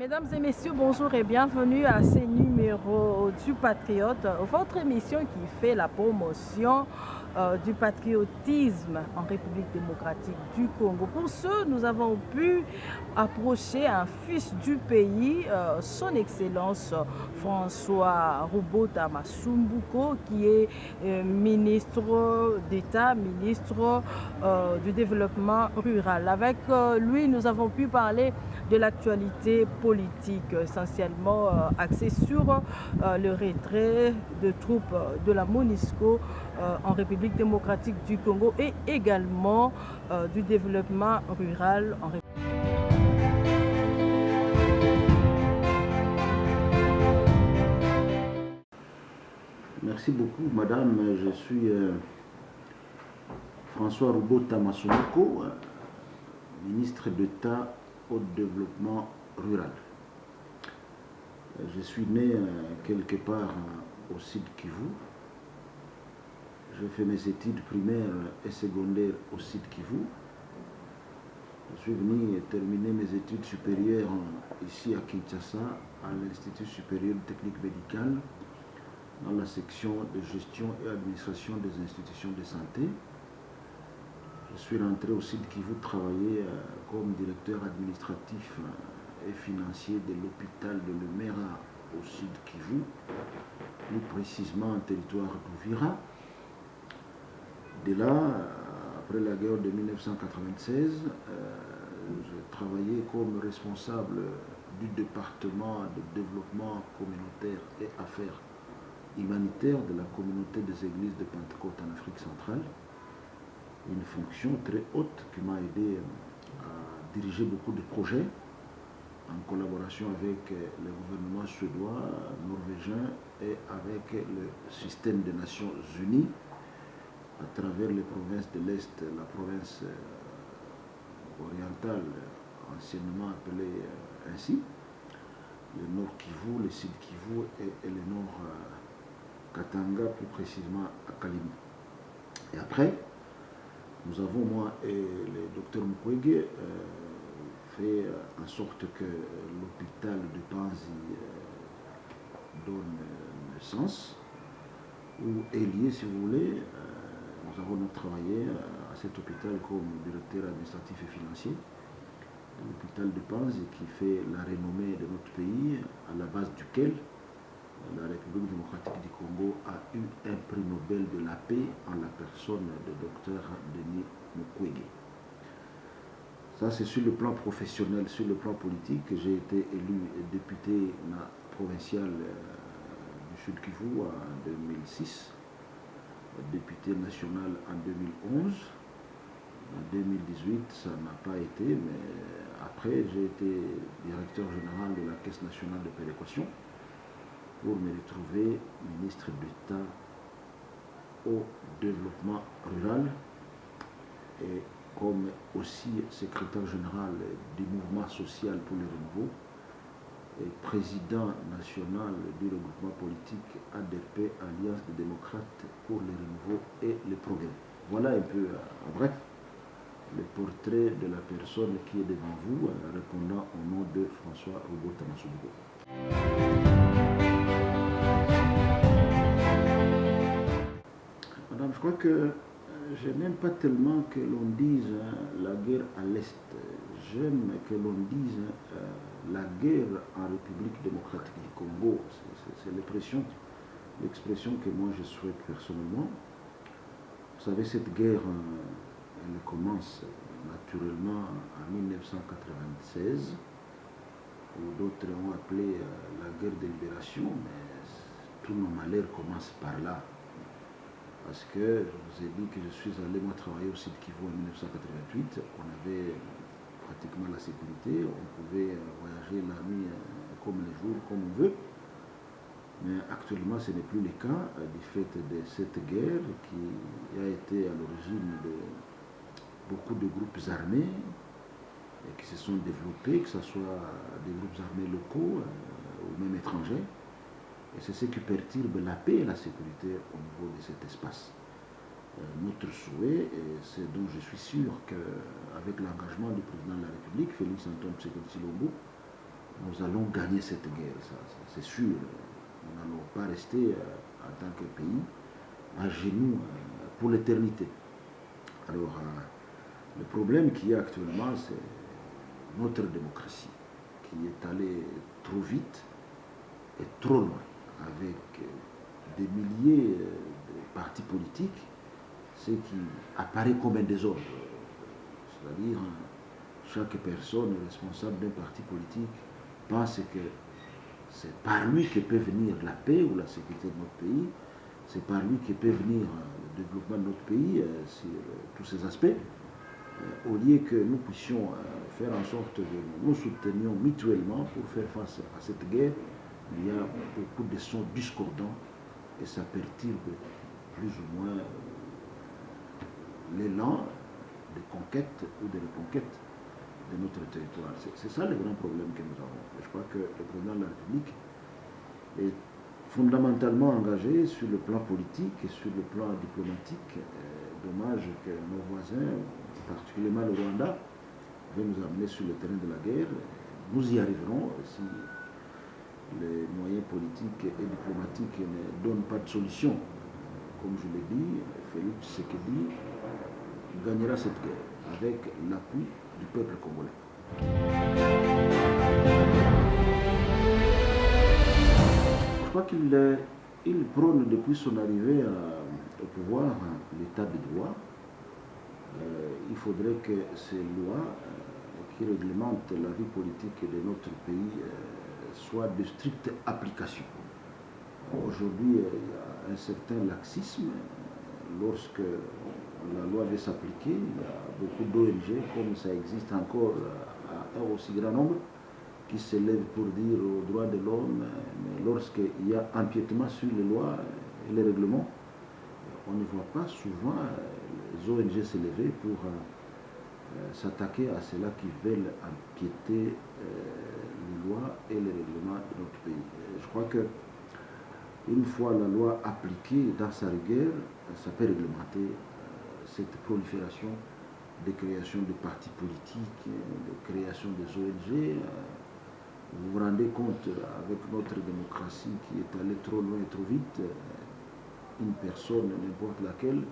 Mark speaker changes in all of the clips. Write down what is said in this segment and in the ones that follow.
Speaker 1: Mesdames et messieurs, bonjour et bienvenue à ce numéro du Patriote, votre émission qui fait la promotion du patriotisme en République démocratique du Congo. Pour ce, nous avons pu approcher un fils du pays, son Excellence François Robota Masumbuko, qui est ministre d'État, ministre du Développement rural. Avec lui, nous avons pu parler de l'actualité politique, essentiellement axée sur le retrait de troupes de la MONUSCO en République démocratique du Congo et également du développement rural en République.
Speaker 2: Merci beaucoup, madame. Je suis François Robota Masumbuko, ministre d'État au développement rural. Je suis né quelque part au Sud Kivu. J'ai fait mes études primaires et secondaires au Sud Kivu. Je suis venu terminer mes études supérieures ici à Kinshasa, à l'Institut supérieur de technique médicale, dans la section de gestion et administration des institutions de santé. Je suis rentré au Sud Kivu travailler comme directeur administratif et financier de l'hôpital de Lemera au Sud Kivu, plus précisément en territoire d'Ouvira. De là, après la guerre de 1996, j'ai travaillé comme responsable du département de développement communautaire et affaires humanitaires de la communauté des églises de Pentecôte en Afrique centrale. Une fonction très haute qui m'a aidé à diriger beaucoup de projets en collaboration avec le gouvernement suédois, norvégien et avec le système des Nations Unies à travers les provinces de l'Est, la province orientale, anciennement appelée ainsi, le Nord Kivu, le Sud Kivu et le Nord Katanga, plus précisément à Kalimi. Et après, nous avons, moi et le docteur Mukwege, fait en sorte que l'hôpital de Panzi donne naissance, ou est lié, si vous voulez. Nous avons travaillé à cet hôpital comme directeur administratif et financier. L'hôpital de Panzi qui fait la renommée de notre pays, à la base duquel la République démocratique du Congo a eu un prix Nobel de la paix en la personne du docteur Denis Mukwege. Ça, c'est sur le plan professionnel. Sur le plan politique, j'ai été élu député provincial du Sud Kivu en 2006, député national en 2011. En 2018, ça n'a pas été, mais après, j'ai été directeur général de la Caisse nationale de péréquation pour me retrouver ministre d'État au développement rural et comme aussi secrétaire général du mouvement social pour le renouveau et président national du regroupement politique ADP, Alliance des démocrates pour le renouveau et le progrès. Voilà un peu, en bref, le portrait de la personne qui est devant vous, répondant au nom de François Robota Masumbuko. Madame, je crois que je n'aime pas tellement que l'on dise la guerre à l'Est. J'aime que l'on dise la guerre en République démocratique du Congo. C'est l'expression que moi je souhaite personnellement. Vous savez, cette guerre, elle commence naturellement en 1996, où d'autres ont appelé la guerre de libération, mais tous nos malheurs commencent par là. Parce que je vous ai dit que je suis allé moi travailler au Sud Kivu en 1988. On avait pratiquement la sécurité, on pouvait voyager la nuit comme le jour, comme on veut. Mais actuellement, ce n'est plus le cas du fait de cette guerre qui a été à l'origine de beaucoup de groupes armés et qui se sont développés, que ce soit des groupes armés locaux ou même étrangers. Et c'est ce qui perturbe la paix et la sécurité au niveau de cet espace. Notre souhait, et c'est dont je suis sûr qu'avec l'engagement du président de la République, Félix Antoine Tshisekedi Tshilombo, nous allons gagner cette guerre, ça, c'est sûr. Nous n'allons pas rester en tant que pays à genoux pour l'éternité. Alors, le problème qu'il y a actuellement, c'est notre démocratie qui est allée trop vite et trop loin, avec des milliers de partis politiques, ce qui apparaît comme un désordre. C'est-à-dire, chaque personne responsable d'un parti politique pense que c'est par lui que peut venir la paix ou la sécurité de notre pays, c'est par lui que peut venir le développement de notre pays sur tous ces aspects, au lieu que nous puissions faire en sorte que nous nous soutenions mutuellement pour faire face à cette guerre. Il y a beaucoup de sons discordants et ça perturbe plus ou moins l'élan de conquête ou de reconquête de notre territoire. C'est ça le grand problème que nous avons. Je crois que le président de la République est fondamentalement engagé sur le plan politique et sur le plan diplomatique. Dommage que nos voisins, particulièrement le Rwanda, veulent nous amener sur le terrain de la guerre. Nous y arriverons si les moyens politiques et diplomatiques ne donnent pas de solution. Comme je l'ai dit, Félix Tshisekedi gagnera cette guerre avec l'appui du peuple congolais. Je crois qu'il prône depuis son arrivée au pouvoir l'état de droit. Il faudrait que ces lois qui réglementent la vie politique de notre pays soient de stricte application. Aujourd'hui, il y a un certain laxisme. Lorsque la loi veut s'appliquer, il y a beaucoup d'ONG, comme ça existe encore à un aussi grand nombre, qui se lèvent pour dire aux droits de l'homme, mais lorsqu'il y a empiètement sur les lois et les règlements, on ne voit pas souvent les ONG se lever pour s'attaquer à ceux-là qui veulent empiéter les lois et les règlements de notre pays. Je crois que une fois la loi appliquée dans sa rigueur, ça peut réglementer cette prolifération de création de partis politiques, de création des ONG. Vous vous rendez compte, avec notre démocratie qui est allée trop loin et trop vite, une personne, n'importe laquelle,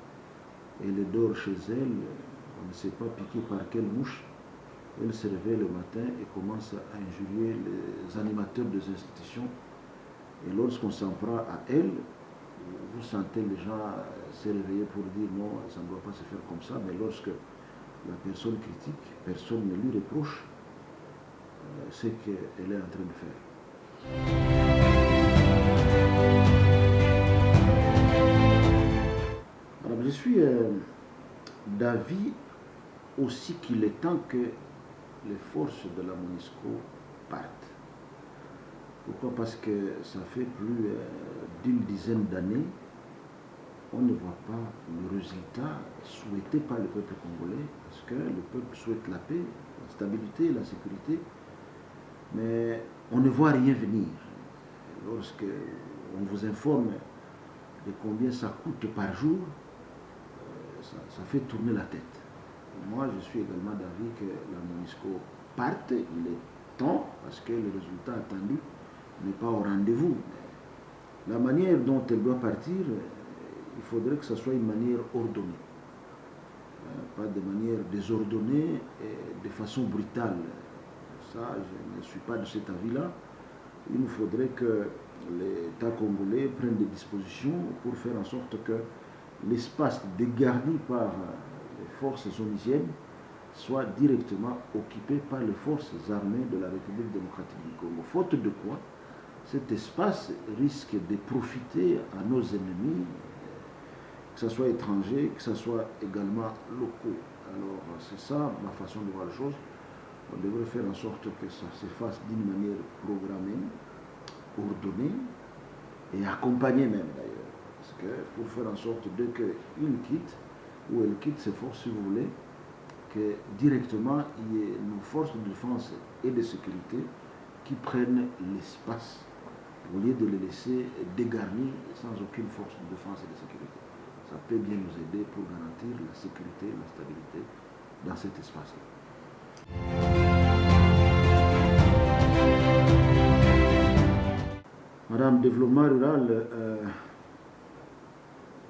Speaker 2: elle dort chez elle, on ne sait pas piqué par quelle mouche, elle se réveille le matin et commence à injurier les animateurs des institutions. Et lorsqu'on s'en prend à elle, vous sentez les gens se réveiller pour dire non, ça ne doit pas se faire comme ça, mais lorsque la personne critique, personne ne lui reproche ce qu'elle est en train de faire. Alors, je suis d'avis aussi qu'il est temps que les forces de la MONUSCO partent. Pourquoi? Parce que ça fait plus d'une dizaine d'années, on ne voit pas le résultat souhaité par le peuple congolais, parce que le peuple souhaite la paix, la stabilité, la sécurité, mais on ne voit rien venir. Lorsque on vous informe de combien ça coûte par jour, ça fait tourner la tête. Moi, je suis également d'avis que la MONUSCO parte, il est temps, parce que le résultat attendu n'est pas au rendez-vous. La manière dont elle doit partir, il faudrait que ce soit une manière ordonnée. Pas de manière désordonnée et de façon brutale. Ça, je ne suis pas de cet avis-là. Il nous faudrait que l'État congolais prenne des dispositions pour faire en sorte que l'espace dégarni par les forces onisiennes soit directement occupé par les forces armées de la République démocratique du Congo. Faute de quoi, cet espace risque de profiter à nos ennemis, que ce soit étrangers, que ce soit également locaux. Alors c'est ça ma façon de voir les choses. On devrait faire en sorte que ça se fasse d'une manière programmée, ordonnée et accompagnée même d'ailleurs. Parce que pour faire en sorte dès qu'une quitte, ou elle quitte ses forces si vous voulez, que directement il y ait nos forces de défense et de sécurité qui prennent l'espace au lieu de les laisser dégarnis sans aucune force de défense et de sécurité. Ça peut bien nous aider pour garantir la sécurité et la stabilité dans cet espace-là. Madame, développement rural,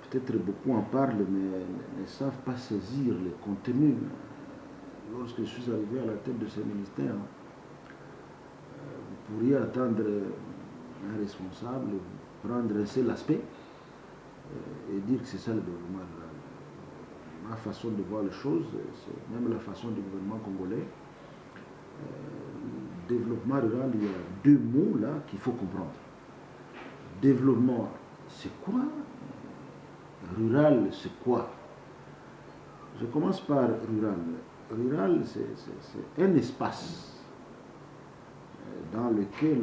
Speaker 2: peut-être beaucoup en parlent, mais ne savent pas saisir les contenus. Lorsque je suis arrivé à la tête de ce ministère, vous pourriez attendre un responsable prendre un seul aspect et dire que c'est ça le développement rural. Ma façon de voir les choses, c'est même la façon du gouvernement congolais. Développement rural, il y a deux mots là qu'il faut comprendre. Développement, c'est quoi? Rural, c'est quoi? Je commence par rural. Rural, c'est un espace dans lequel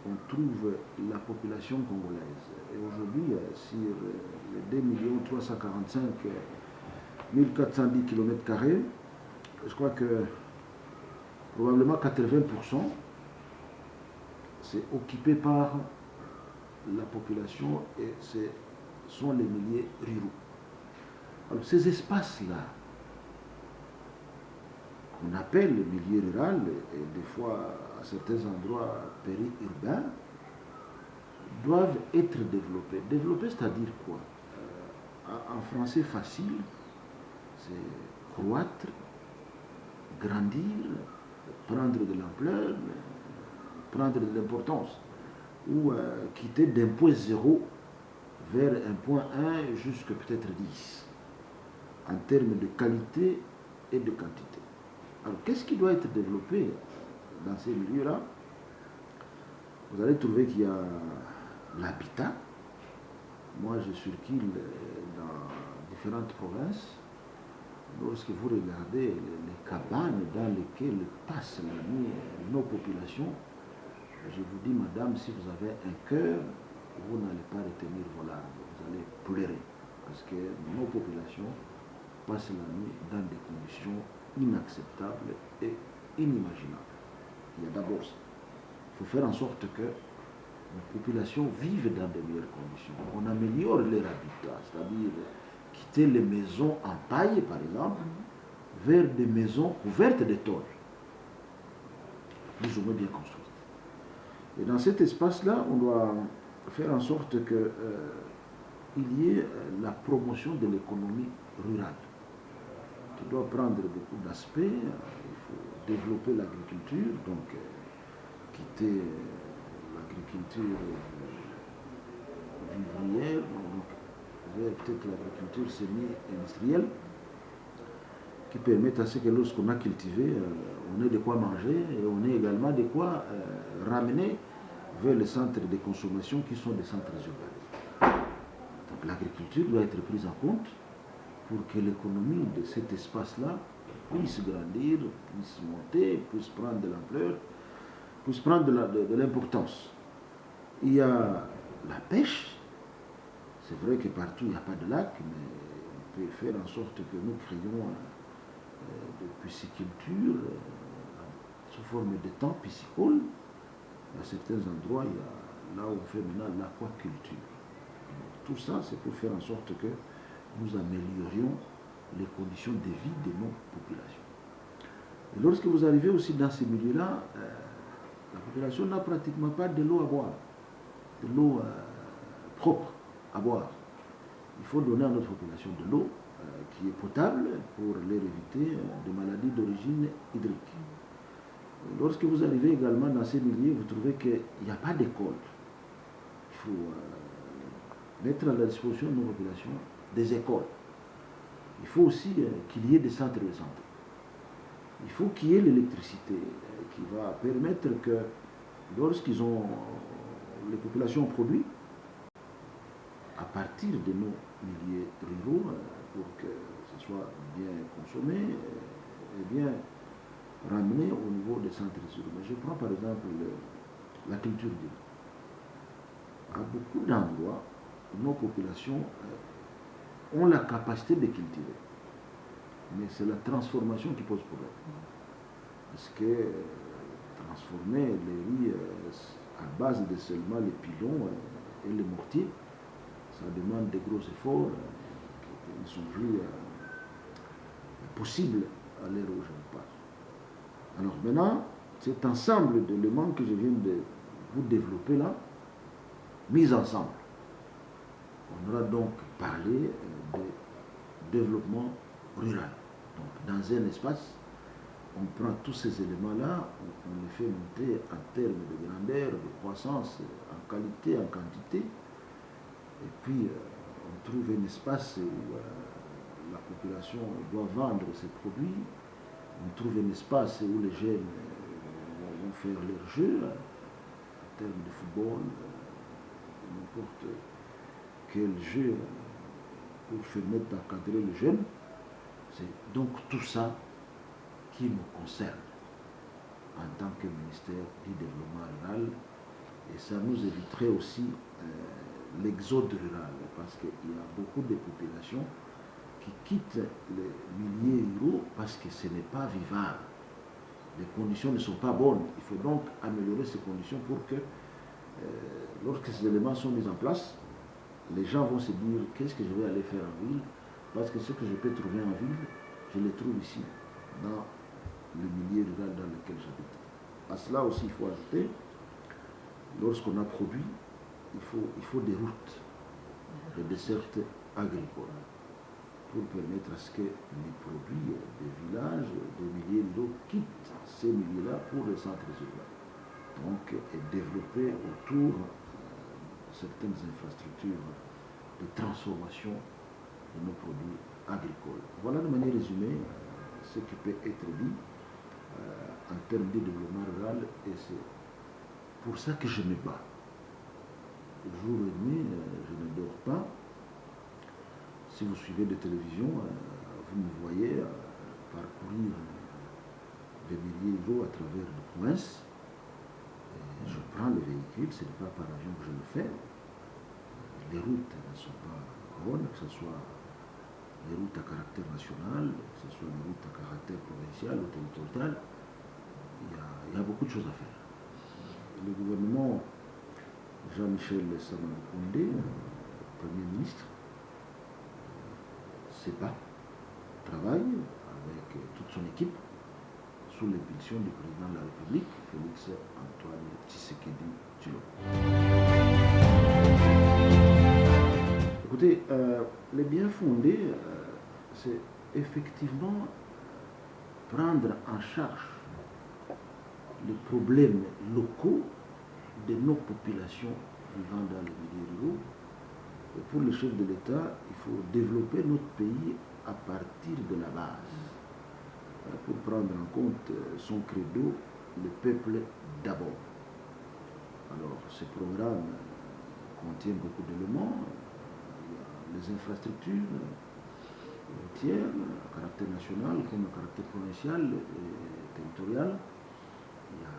Speaker 2: on trouve la population congolaise. Et aujourd'hui, sur les 2 345 1410 km², je crois que probablement 80% c'est occupé par la population et ce sont les milieux ruraux. Alors ces espaces-là, qu'on appelle le milieu rural et des fois à certains endroits périurbains, doivent être développés. Développer, c'est-à-dire quoi? En français facile, c'est croître, grandir, prendre de l'ampleur, prendre de l'importance, ou quitter d'un point 0 vers un point 1 jusqu'à peut-être 10, en termes de qualité et de quantité. Alors, qu'est-ce qui doit être développé dans ces milieux-là? Vous allez trouver qu'il y a l'habitat. Moi, je circule dans différentes provinces. Lorsque vous regardez les cabanes dans lesquelles passent la nuit nos populations, je vous dis, madame, si vous avez un cœur, vous n'allez pas retenir vos larmes, vous allez pleurer. Parce que nos populations passent la nuit dans des conditions inacceptables et inimaginables. Il y a d'abord ça. Il faut faire en sorte que nos populations vivent dans de meilleures conditions. On améliore leur habitat, c'est-à-dire quitter les maisons en paille, par exemple, vers des maisons couvertes de tôles, plus ou moins bien construites. Et dans cet espace-là, on doit faire en sorte qu'il y ait la promotion de l'économie rurale, qui doit prendre beaucoup d'aspects. Il faut développer l'agriculture, donc quitter l'agriculture vivrière, vers peut-être l'agriculture semi-industrielle, qui permet à ce que lorsqu'on a cultivé, on ait de quoi manger et on ait également de quoi ramener vers les centres de consommation qui sont des centres urbains. Donc l'agriculture doit être prise en compte pour que l'économie de cet espace-là puisse grandir, puisse monter, puisse prendre de l'ampleur, puisse prendre de l'importance. Il y a la pêche. C'est vrai que partout il n'y a pas de lac, mais on peut faire en sorte que nous créions de pisciculture sous forme de temps piscicole. À certains endroits, il y a là où on fait maintenant l'aquaculture. Tout ça, c'est pour faire en sorte que nous améliorions les conditions de vie de nos populations. Et lorsque vous arrivez aussi dans ces milieux-là, la population n'a pratiquement pas de l'eau à boire, de l'eau propre à boire. Il faut donner à notre population de l'eau qui est potable pour leur éviter des maladies d'origine hydrique. Lorsque vous arrivez également dans ces milieux, vous trouvez qu'il n'y a pas d'école. Il faut mettre à la disposition de nos populations des écoles. Il faut aussi qu'il y ait des centres de santé. Il faut qu'il y ait l'électricité qui va permettre que lorsqu'ils ont les populations produit à partir de nos milieux ruraux pour que ce soit bien consommé et bien ramené au niveau des centres urbains. Je prends par exemple la culture d'île. À beaucoup d'endroits, nos populations ont la capacité de cultiver. Mais c'est la transformation qui pose problème. Parce que transformer les riz à base de seulement les pilons et les mortiers, ça demande de gros efforts qui ne sont plus possibles à l'heure où je vous parle. Alors maintenant, cet ensemble d'éléments que je viens de vous développer là mis ensemble. On aura donc parlé de développement rural. Donc, dans un espace, on prend tous ces éléments-là, on les fait monter en termes de grandeur, de croissance, en qualité, en quantité. Et puis, on trouve un espace où la population doit vendre ses produits. On trouve un espace où les jeunes vont faire leurs jeux, en termes de football, n'importe quel jeu pour permettre d'encadrer les jeunes. C'est donc tout ça qui nous concerne en tant que ministère du développement rural, et ça nous éviterait aussi l'exode rural, parce qu'il y a beaucoup de populations qui quittent les milieux ruraux parce que ce n'est pas vivable. Les conditions ne sont pas bonnes. Il faut donc améliorer ces conditions pour que lorsque ces éléments sont mis en place, les gens vont se dire qu'est-ce que je vais aller faire en ville, parce que ce que je peux trouver en ville, je le trouve ici, dans le milieu rural dans lequel j'habite. À cela aussi, il faut ajouter, lorsqu'on a produit, il faut des routes, des dessertes agricoles, pour permettre à ce que les produits des villages, des milieux ruraux quittent ces milieux-là pour les centres urbains. Donc, et développer autour certaines infrastructures de transformation de nos produits agricoles. Voilà de manière résumée ce qui peut être dit en termes de développement rural, et c'est pour ça que je me bats. Jour et nuit, je ne dors pas. Si vous suivez des télévisions, vous me voyez parcourir des milliers d'euros à travers les provinces. Je prends le véhicule, ce n'est pas par avion que je le fais. Les routes ne sont pas bonnes, que ce soit les routes à caractère national, que ce soit les routes à caractère provincial ou territorial. Il y a beaucoup de choses à faire. Le gouvernement Jean-Michel Sama Lukonde, Premier ministre, se bat, travaille avec toute son équipe sous l'impulsion du président de la République, Félix Antoine Tshisekedi Tshilombo. Écoutez, les bien fondés, c'est effectivement prendre en charge les problèmes locaux de nos populations vivant dans les milieux ruraux. Et pour le chef de l'État, il faut développer notre pays à partir de la base, pour prendre en compte son credo, le peuple d'abord. Alors, ce programme contient beaucoup d'éléments. Il y a les infrastructures routières à caractère national comme à caractère provincial et territorial. Il y a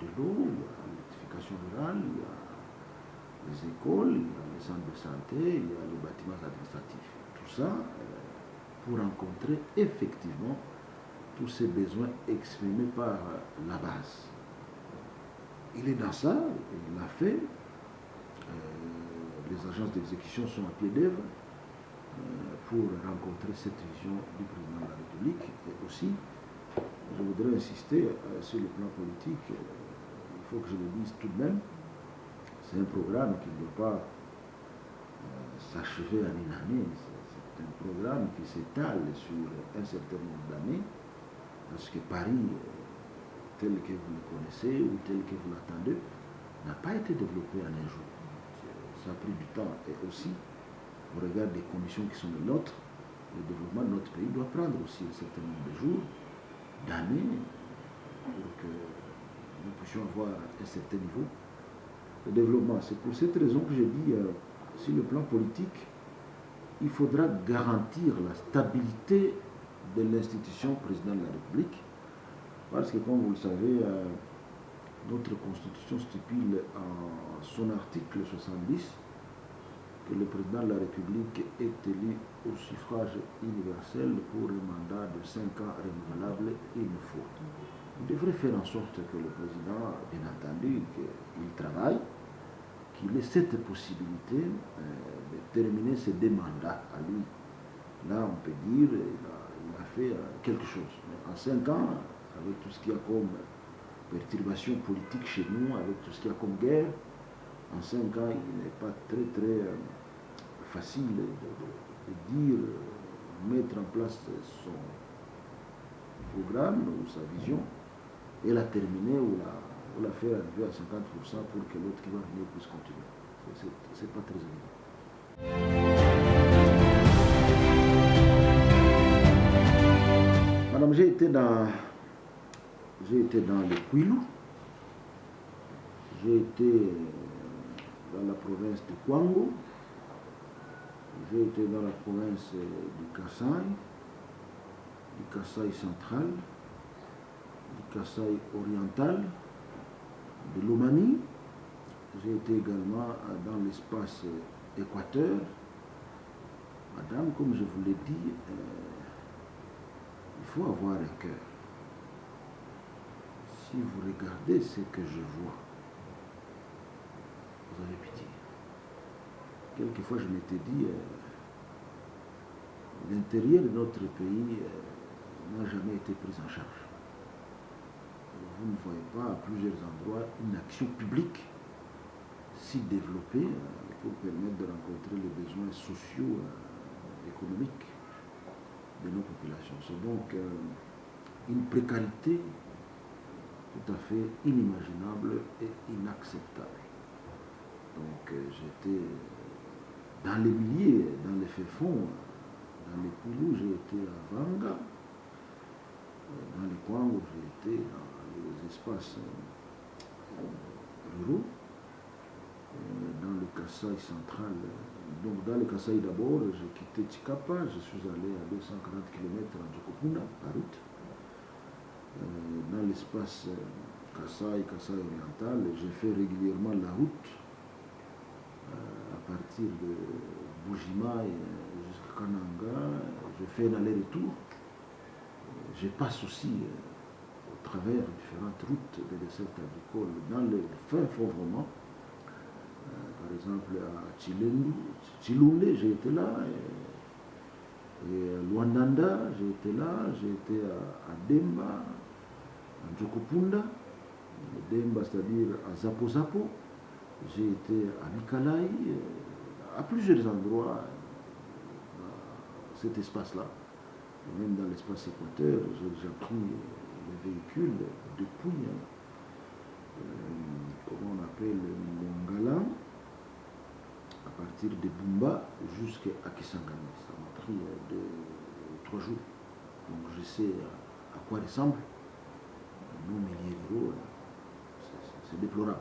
Speaker 2: de l'eau, il y a l'électrification rurale, il y a les écoles, il y a les centres de santé, il y a les bâtiments administratifs. Tout ça pour rencontrer effectivement tous ces besoins exprimés par la base. Il est dans ça, il l'a fait. Les agences d'exécution sont à pied d'œuvre pour rencontrer cette vision du président de la République. Et aussi, je voudrais insister sur le plan politique, il faut que je le dise tout de même, c'est un programme qui ne doit pas s'achever en une année, c'est un programme qui s'étale sur un certain nombre d'années, parce que Paris, tel que vous le connaissez ou tel que vous l'attendez, n'a pas été développé en un jour. Ça a pris du temps, et aussi, au regard des conditions qui sont les nôtres, le développement de notre pays doit prendre aussi un certain nombre de jours, d'années, pour que nous puissions avoir un certain niveau de développement. C'est pour cette raison que j'ai dit, sur le plan politique, il faudra garantir la stabilité de l'institution président de la République, parce que comme vous le savez, notre constitution stipule en son article 70 que le président de la République est élu au suffrage universel pour un mandat de 5 ans renouvelable une fois. On devrait faire en sorte que le président, bien entendu, qu'il travaille, qu'il ait cette possibilité de terminer ses 2 mandats à lui. Là, on peut dire qu'il a fait quelque chose. Mais en 5 ans, avec tout ce qu'il y a comme perturbation politique chez nous, avec tout ce qu'il y a comme guerre, En 5 ans, il n'est pas très facile de dire, mettre en place son programme ou sa vision et la terminer ou la faire arriver à 50% pour que l'autre qui va venir puisse continuer. C'est pas très évident. Madame, j'ai été dans le Kwilu, j'ai été dans la province de Kwango, j'ai été dans la province du Kasaï central, du Kasaï oriental, de l'Omani. J'ai été également dans l'espace Équateur. Madame, comme je vous l'ai dit, il faut avoir un cœur. Si vous regardez ce que je vois, vous avez pitié. Quelquefois, je m'étais dit, l'intérieur de notre pays n'a jamais été pris en charge. Vous ne voyez pas à plusieurs endroits une action publique si développée pour permettre de rencontrer les besoins sociaux et économiques de nos populations. C'est donc une précarité tout à fait inimaginable et inacceptable. Donc j'étais dans les milliers, dans les faits-fonds, dans les Kwilu, j'ai été à Vanga, dans les Kwango, j'ai été dans les espaces ruraux, dans le Kasaï central. Donc dans le Kasaï d'abord, j'ai quitté Tshikapa, je suis allé à 240 km à Njokopunda, par route. Dans l'espace Kasaï oriental, j'ai fait régulièrement la route à partir de Bujima jusqu'à Kananga. Je fais un aller-retour. Je passe aussi au travers différentes routes de dessert agricole dans le fin fond vraiment. Par exemple à Chilunde, j'ai été là. Et Luandanda, j'ai été là. J'ai été à Demba, à Njokopunda. Demba, c'est-à-dire à Zapo Zapo. J'ai été à Mikalai, à plusieurs endroits dans cet espace-là. Même dans l'espace Équateur, j'ai pris les véhicules depuis, comment on appelle, Mongala, à partir de Bumba jusqu'à Kisangani. Ça m'a pris 3 jours. Donc je sais à quoi ressemblent nos milliers d'euros. C'est déplorable.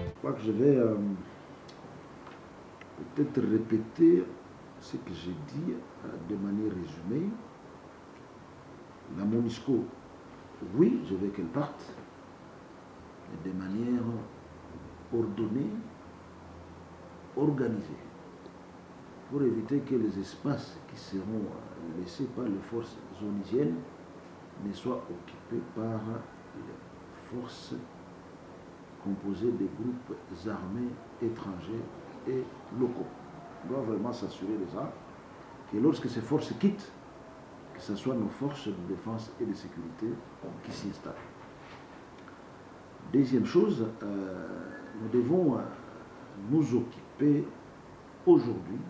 Speaker 2: Je crois que je vais peut-être répéter ce que j'ai dit de manière résumée. La MONUSCO, oui, je veux qu'elle parte, mais de manière ordonnée, organisée, pour éviter que les espaces qui seront laissés par les forces onisiennes ne soient occupés par les forces composées de groupes armés étrangers et locaux. On doit vraiment s'assurer de ça, que lorsque ces forces quittent, que ce soit nos forces de défense et de sécurité qui s'y installent. Deuxième chose, nous devons nous occuper aujourd'hui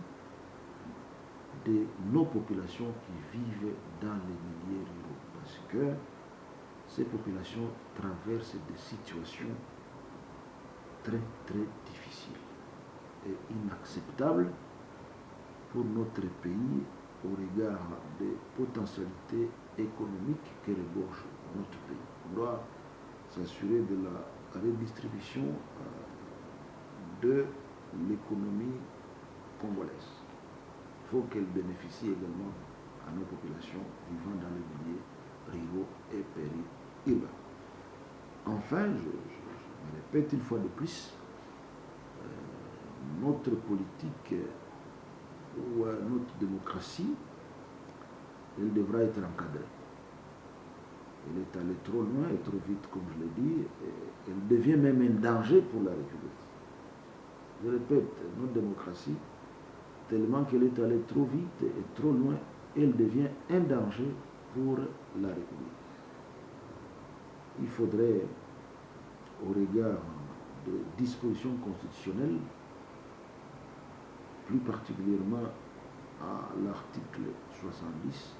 Speaker 2: de nos populations qui vivent dans les milieux ruraux, parce que ces populations traversent des situations très difficiles et inacceptables pour notre pays au regard des potentialités économiques que regorge notre pays. On doit s'assurer de la redistribution de l'économie congolaise. Il faut qu'elle bénéficie également à nos populations vivant dans les milieux ruraux et périurbains. Enfin, je me répète une fois de plus, notre politique ou notre démocratie, elle devra être encadrée. Elle est allée trop loin et trop vite, comme je l'ai dit, et elle devient même un danger pour la République. Je répète, notre démocratie, tellement qu'elle est allée trop vite et trop loin, elle devient un danger pour la République. il faudrait, au regard des dispositions constitutionnelles, plus particulièrement à l'article 70,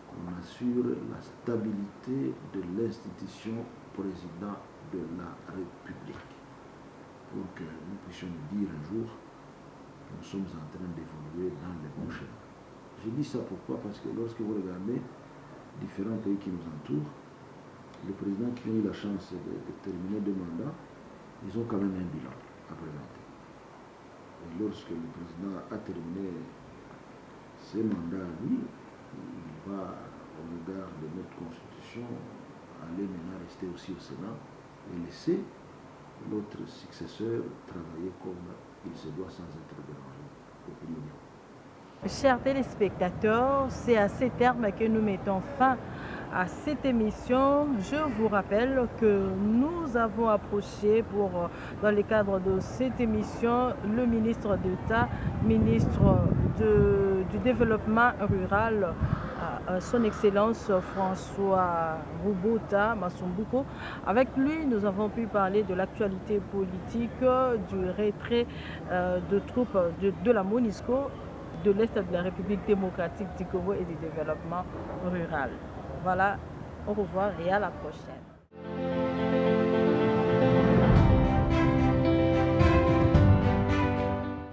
Speaker 2: qu'on assure la stabilité de l'institution président de la République, pour que nous puissions dire un jour que nous sommes en train d'évoluer dans les bons chemins. Je dis ça pourquoi? Parce que lorsque vous regardez différents pays qui nous entourent, les présidents qui ont eu la chance de terminer 2 mandats, ils ont quand même un bilan à présenter. Et lorsque le président a terminé ses mandats, lui, il va, au regard de notre constitution, aller maintenant rester aussi au Sénat et laisser l'autre successeur travailler comme il se doit sans être dérangé au pays.
Speaker 1: Chers téléspectateurs, c'est à ces termes que nous mettons fin à cette émission. Je vous rappelle que nous avons approché dans le cadre de cette émission, le ministre d'État, ministre du Développement rural, son Excellence François Robota Masumbuko. Avec lui, nous avons pu parler de l'actualité politique, du retrait de troupes de la MONUSCO de l'Est de la République démocratique du Congo et du développement rural. Voilà, au revoir et à la prochaine.